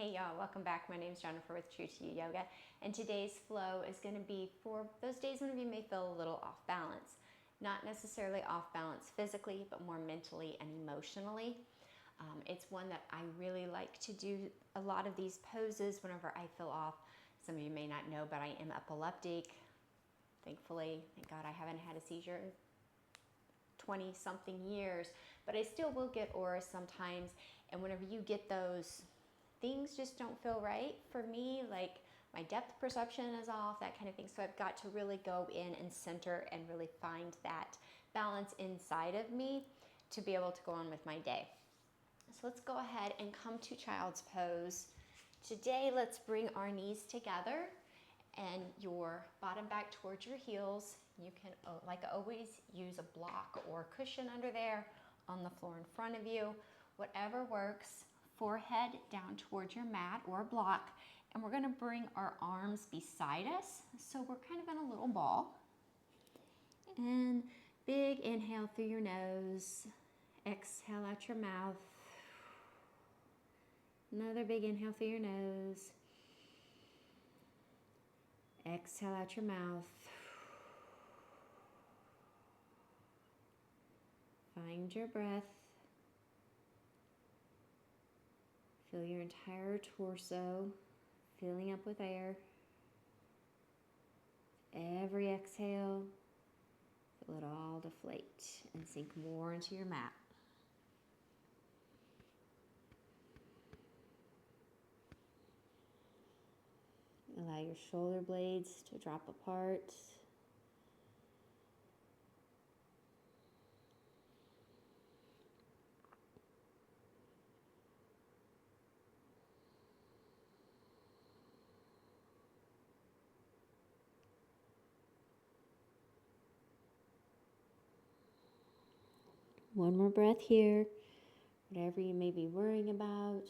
Hey y'all, welcome back. My name is Jennifer with True to You Yoga, and today's flow is going to be for those days when you may feel a little off balance. Not necessarily off balance physically, but more mentally and emotionally. It's one that I really like to do a lot of these poses whenever I feel off. Some of you may not know, but I am epileptic. Thankfully, thank God I haven't had a seizure in 20 something years, but I still will get auras sometimes. And whenever you get those, things just don't feel right for me, like my depth perception is off, that kind of thing. So I've got to really go in and center and really find that balance inside of me to be able to go on with my day. So let's go ahead and come to child's pose. Today, let's bring our knees together and your bottom back towards your heels. You can, like always, use a block or a cushion under there on the floor in front of you, whatever works. Forehead down towards your mat or block, and we're going to bring our arms beside us, so we're kind of in a little ball. And big inhale through your nose, exhale out your mouth. Another big inhale through your nose, exhale out your mouth. Find your breath. Fill your entire torso filling up with air. Every exhale, feel it all deflate and sink more into your mat. Allow your shoulder blades to drop apart. One more breath here. Whatever you may be worrying about,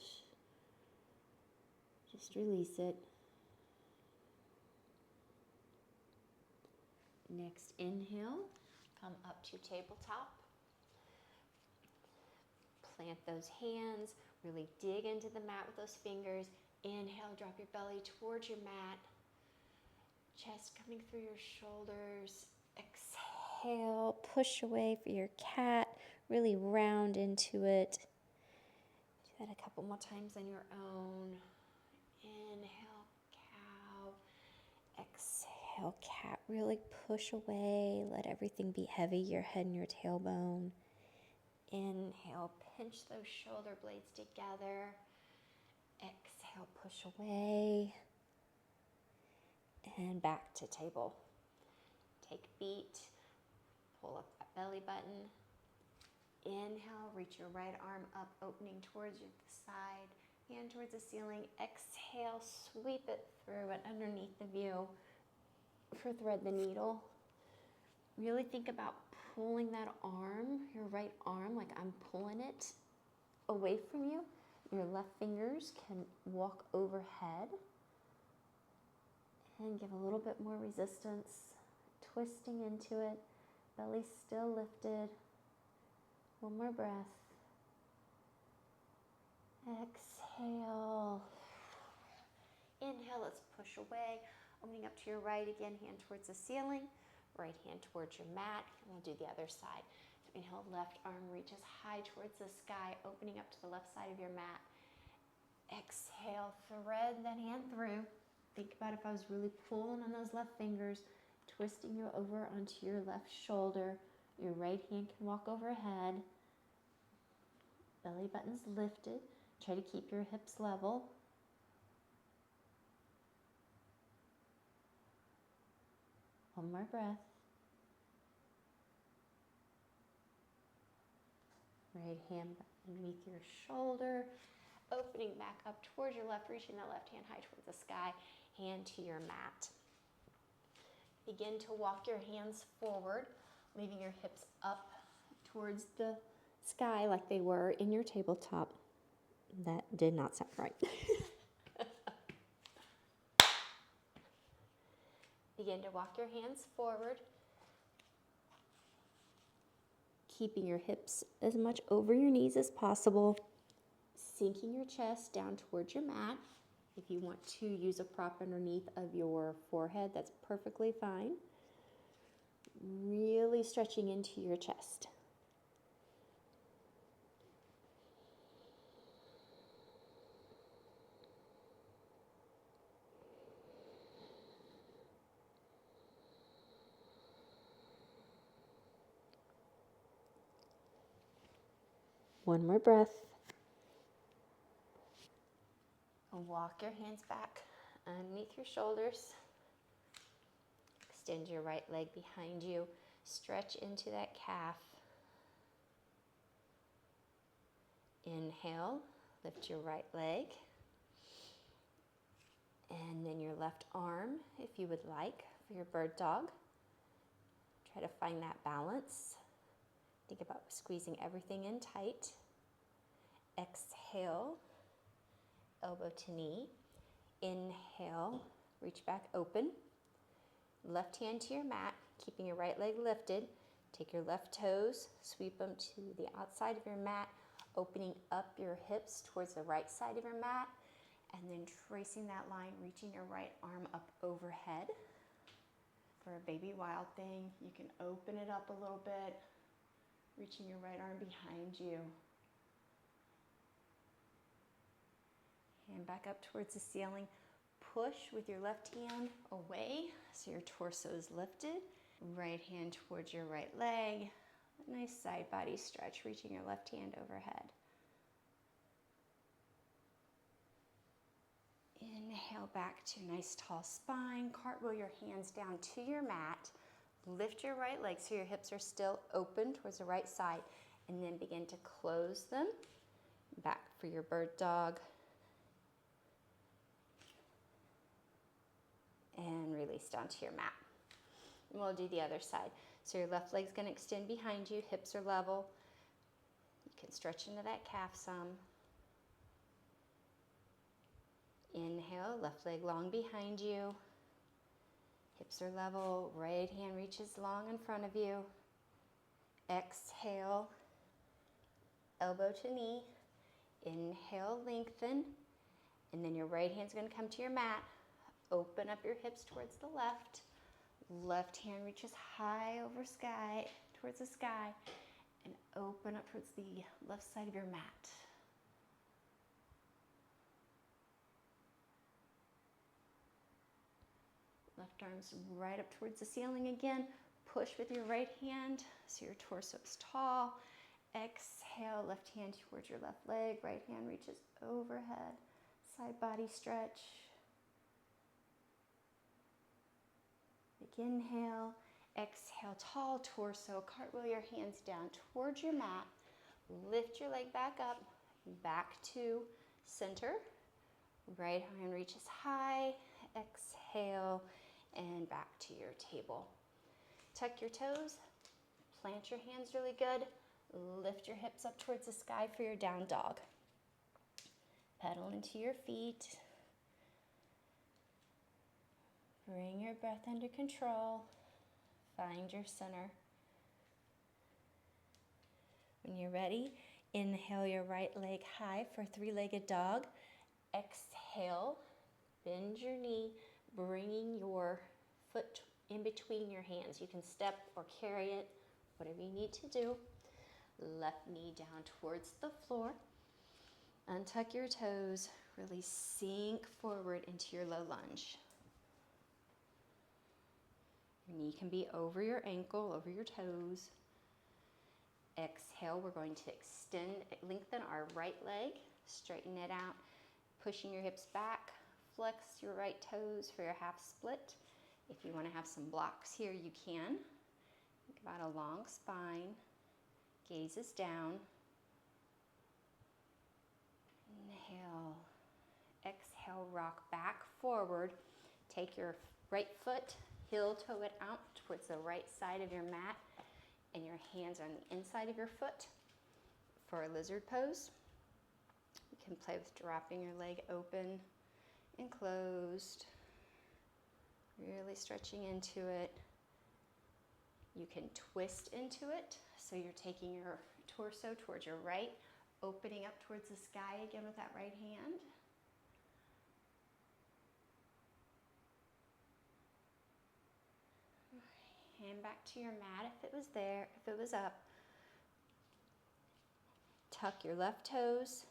just release it. Next inhale, come up to tabletop. Plant those hands, really dig into the mat with those fingers. Inhale, drop your belly towards your mat. Chest coming through your shoulders. Exhale, push away for your cat. Really round into it. Do that a couple more times on your own. Inhale, cow. Exhale, cat. Really push away. Let everything be heavy, your head and your tailbone. Inhale, pinch those shoulder blades together. Exhale, push away. And back to table. Take beat. Pull up that belly button. Inhale, reach your right arm up, opening towards the side, hand towards the ceiling. Exhale, sweep it through and underneath the view for thread the needle. Really think about pulling that arm, your right arm, like I'm pulling it away from you. Your left fingers can walk overhead and give a little bit more resistance, twisting into it, belly still lifted. One more breath. Exhale. Inhale, let's push away. Opening up to your right again, hand towards the ceiling. Right hand towards your mat. And we'll do the other side. So inhale, left arm reaches high towards the sky, opening up to the left side of your mat. Exhale, thread that hand through. Think about if I was really pulling on those left fingers, twisting you over onto your left shoulder. Your right hand can walk overhead. Belly button's lifted. Try to keep your hips level. One more breath. Right hand underneath your shoulder. Opening back up towards your left, reaching that left hand high towards the sky. Hand to your mat. Begin to walk your hands forward, leaving your hips up towards the sky like they were in your tabletop. That did not sound right. Begin to walk your hands forward, keeping your hips as much over your knees as possible. sinking your chest down towards your mat. If you want to use a prop underneath of your forehead, that's perfectly fine. Really stretching into your chest. One more breath. Walk your hands back underneath your shoulders. Extend your right leg behind you. Stretch into that calf. Inhale, lift your right leg. And then your left arm, if you would like, for your bird dog. Try to find that balance. Think about squeezing everything in tight. Exhale, elbow to knee. Inhale, reach back open. Left hand to your mat, keeping your right leg lifted. Take your left toes, sweep them to the outside of your mat, opening up your hips towards the right side of your mat, and then tracing that line, reaching your right arm up overhead. For a baby wild thing, you can open it up a little bit, reaching your right arm behind you. Hand back up towards the ceiling. Push with your left hand away so your torso is lifted. Right hand towards your right leg. A nice side body stretch, reaching your left hand overhead. Inhale back to a nice tall spine. Cartwheel your hands down to your mat. Lift your right leg so your hips are still open towards the right side, and then begin to close them. Back for your bird dog. And release down to your mat. And we'll do the other side. So your left leg's going to extend behind you, hips are level. You can stretch into that calf some. Inhale, left leg long behind you. Hips are level, right hand reaches long in front of you. Exhale, elbow to knee. Inhale, lengthen. And then your right hand's going to come to your mat. Open up your hips towards the left. Left hand reaches high over sky, towards the sky, and open up towards the left side of your mat. Left arm's right up towards the ceiling again. Push with your right hand so your torso is tall. Exhale, left hand towards your left leg. Right hand reaches overhead. Side body stretch. Big inhale. Exhale, tall torso. Cartwheel your hands down towards your mat. Lift your leg back up. Back to center. Right hand reaches high. Exhale. And back to your table. Tuck your toes, plant your hands really good, lift your hips up towards the sky for your down dog. Pedal into your feet. Bring your breath under control. Find your center. When you're ready, inhale your right leg high for three-legged dog. Exhale, bend your knee, bringing your foot in between your hands. You can step or carry it, whatever you need to do. Left knee down towards the floor. Untuck your toes. Really sink forward into your low lunge. Your knee can be over your ankle, over your toes. Exhale, we're going to lengthen our right leg, straighten it out, pushing your hips back. Flex your right toes for your half split. If you want to have some blocks here, you can. Think about a long spine. Gaze is down. Inhale. Exhale, rock back forward. Take your right foot, heel toe it out towards the right side of your mat, and your hands on the inside of your foot for a lizard pose. You can play with dropping your leg open and closed, really stretching into it. You can twist into it, so you're taking your torso towards your right, Opening up towards the sky again with that right hand. Hand back to your mat if it was there, if it was up. Tuck your left toes.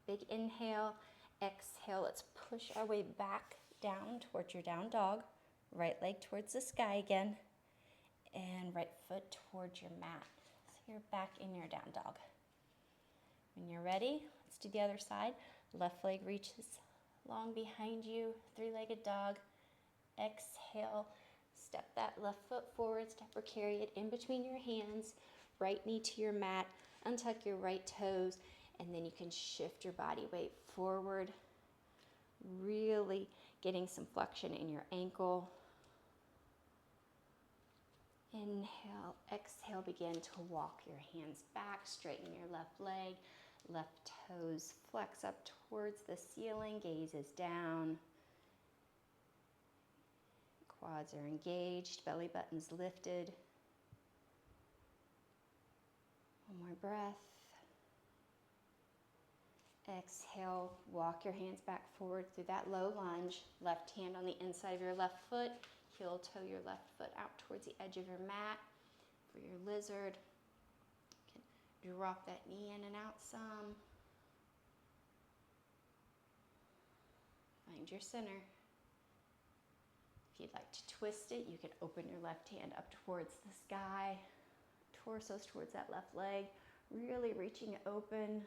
Big inhale, exhale. Let's push our way back down towards your down dog. Right leg towards the sky again. And right foot towards your mat. So you're back in your down dog. When you're ready, let's do the other side. Left leg reaches long behind you, three-legged dog. Exhale, step that left foot forward, step or carry it in between your hands. Right knee to your mat, untuck your right toes, and then you can shift your body weight forward, really getting some flexion in your ankle. Inhale, exhale, begin to walk your hands back, straighten your left leg, left toes flex up towards the ceiling, gaze is down. Quads are engaged, belly button's lifted. One more breath. Exhale, walk your hands back forward through that low lunge. Left hand on the inside of your left foot. Heel toe your left foot out towards the edge of your mat. For your lizard, you can drop that knee in and out some. Find your center. If you'd like to twist it, you can open your left hand up towards the sky. Torso's towards that left leg. Really reaching it open.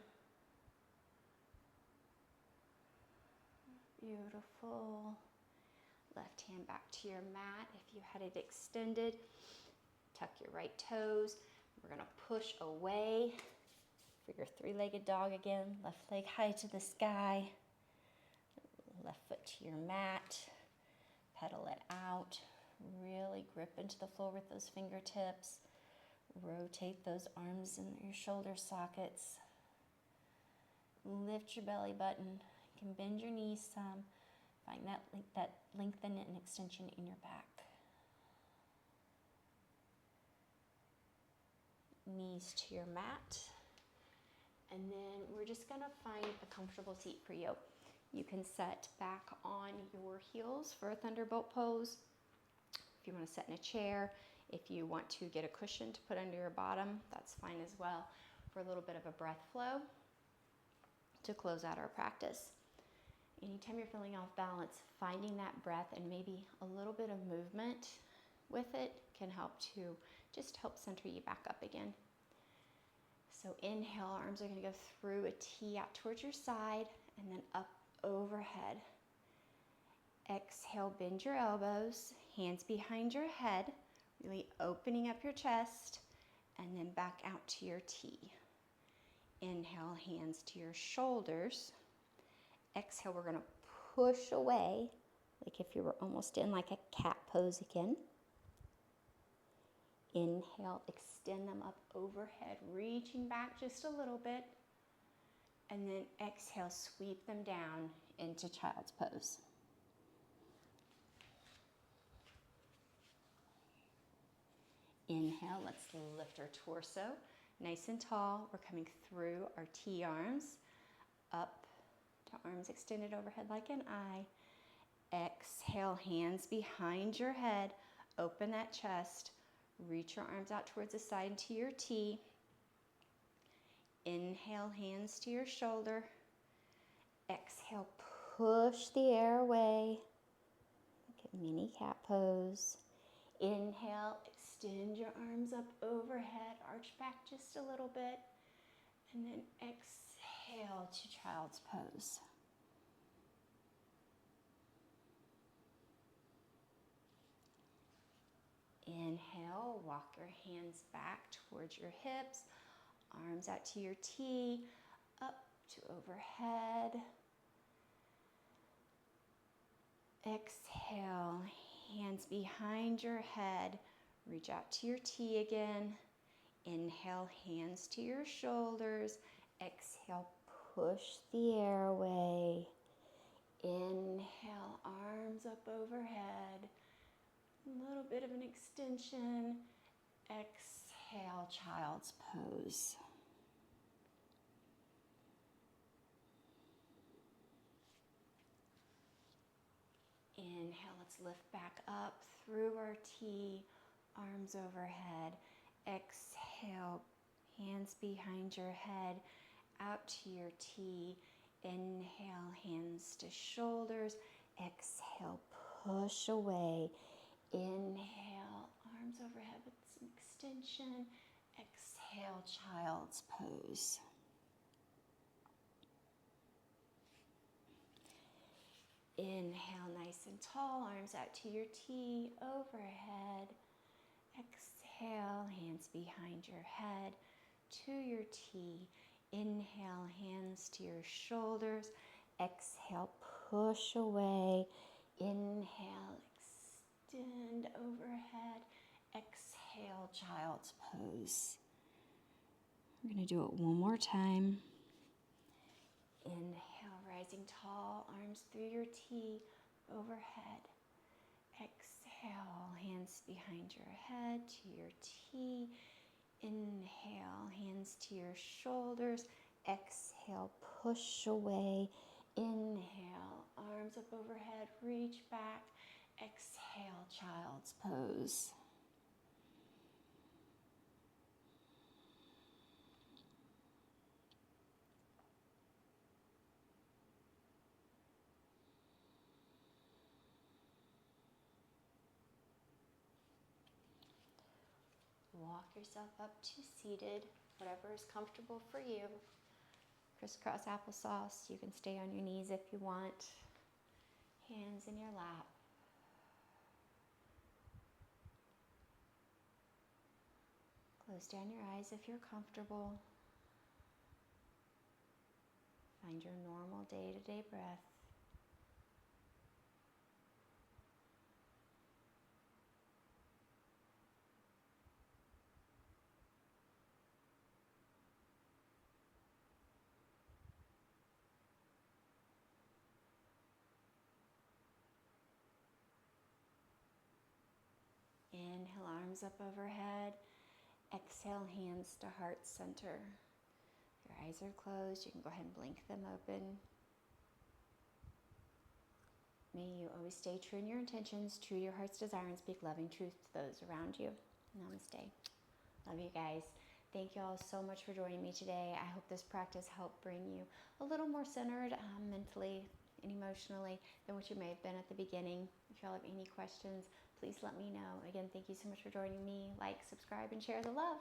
Beautiful. Left hand back to your mat if you had it extended. Tuck your right toes. We're going to push away for your three-legged dog again. Left leg high to the sky. Left foot to your mat. Pedal it out. Really grip into the floor with those fingertips. Rotate those arms in your shoulder sockets. Lift your belly button. You can bend your knees some. Find that lengthen and extension in your back. Knees to your mat. And then we're just going to find a comfortable seat for you. You can set back on your heels for a thunderbolt pose. If you want to sit in a chair, if you want to get a cushion to put under your bottom, that's fine as well, for a little bit of a breath flow to close out our practice. Anytime you're feeling off balance, finding that breath and maybe a little bit of movement with it can help to just help center you back up again. So inhale, arms are going to go through a T out towards your side and then up overhead. Exhale, bend your elbows, hands behind your head, really opening up your chest, and then back out to your T. Inhale, hands to your shoulders. Exhale, we're going to push away, like if you were almost in like a cat pose again. Inhale, extend them up overhead, reaching back just a little bit. And then exhale, sweep them down into child's pose. Inhale, let's lift our torso nice and tall. We're coming through our T arms, up to arms extended overhead like an I. Exhale, hands behind your head. Open that chest. Reach your arms out towards the side to your T. Inhale, hands to your shoulder. Exhale, push the air away. Like a mini cat pose. Inhale, extend your arms up overhead, arch back just a little bit, and then exhale to child's pose. Inhale, walk your hands back towards your hips, arms out to your T, up to overhead. Exhale, hands behind your head, reach out to your T again. Inhale, hands to your shoulders. Exhale, push the air away. Inhale, arms up overhead. A little bit of an extension. Exhale, child's pose. Inhale, let's lift back up through our T, arms overhead. Exhale, hands behind your head, out to your T. Inhale, hands to shoulders. Exhale, push away. Inhale, arms overhead with some extension. Exhale, child's pose. Inhale, nice and tall, arms out to your T, overhead. Exhale, hands behind your head, to your T. Inhale, hands to your shoulders. Exhale, push away. Inhale, extend overhead. Exhale, child's pose. We're going to do it one more time. Inhale, rising tall, arms through your T, overhead. Exhale, hands behind your head to your T. Inhale, hands to your shoulders. Exhale, push away. Inhale, arms up overhead, reach back. Exhale, child's pose. Walk yourself up to seated, whatever is comfortable for you. Crisscross applesauce. You can stay on your knees if you want. Hands in your lap. Close down your eyes if you're comfortable. Find your normal day-to-day breath. Inhale, arms up overhead. Exhale, hands to heart center. Your eyes are closed. You can go ahead and blink them open. May you always stay true in your intentions, true to your heart's desire, and speak loving truth to those around you. Namaste. Love you guys. Thank you all so much for joining me today. I hope this practice helped bring you a little more centered mentally and emotionally than what you may have been at the beginning. If y'all have any questions, please let me know. Again, thank you so much for joining me. Like, subscribe, and share the love.